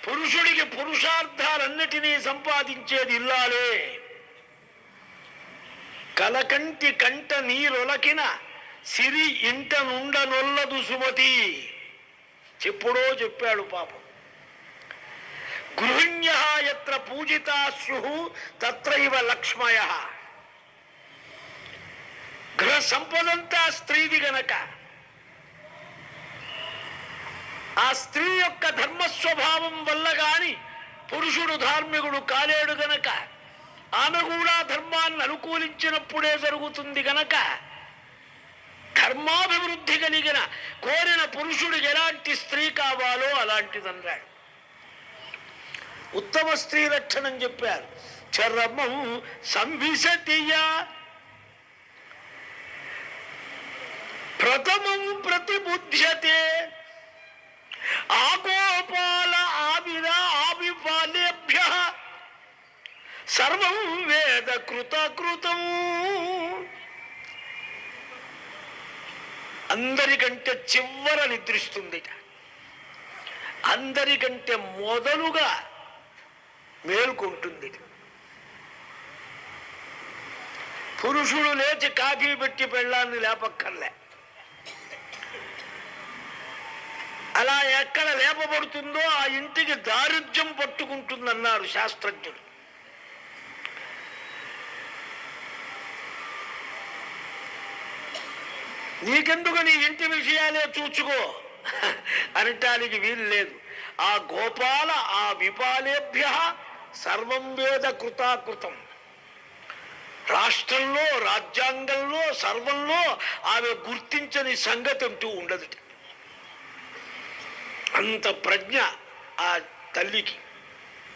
పురుషుడికి పురుషార్థాలన్నిటినీ సంపాదించేది ఇల్లాలే. కలకంటి కంట నీరొలకిన సిరి ఇంట నుండనొల్లదు సుమతి. చెప్పుడో చెప్పాడు పాపం. గృహిణ్యః యత్ర పూజితా స్యుః తత్రైవ లక్ష్మయః. గృహ సంపదంతా స్త్రీది గనక ఆ స్త్రీ యొక్క ధర్మస్వభావం వల్ల గాని పురుషుడు ధార్మికుడు కాలేడు గనక, ఆమె కూడా ధర్మాన్ని అనుకూలించినప్పుడే జరుగుతుంది గనక, ధర్మాభివృద్ధి కలిగిన కోరిన పురుషుడికి ఎలాంటి స్త్రీ కావాలో అలాంటిదన్నాడు. ఉత్తమ స్త్రీ లక్షణం చెప్పారు. చర్మం సంవిశతియ ప్రథమం ప్రతిబుధ్యతే ఆగోపాల ఆవిర ఆవిపాలేభ్య సర్వం వేద కృతం. అందరికంటే చివర నిద్రిస్తుంది, అందరికంటే మొదలుగా మేల్కొంటుంది. పురుషుడు లేచి కాఫీ పెట్టి పెళ్ళాన్ని లేపక్కర్లే. అలా ఎక్కడ లేపబడుతుందో ఆ ఇంటికి దారిద్ర్యం పట్టుకుంటుందన్నారు శాస్త్రజ్ఞులు. నీకెందుకు నీ ఇంటి విషయాలే చూచుకో అనటానికి వీలు లేదు. ఆ గోపాల ఆ విపాలేభ్య సర్వం వేద కృతాకృతం. రాష్ట్రంలో రాజ్యాంగంలో సర్వంలో ఆమె గుర్తించని సంగతి అంటూ ఉండదు. అంత ప్రజ్ఞ ఆ తల్లికి.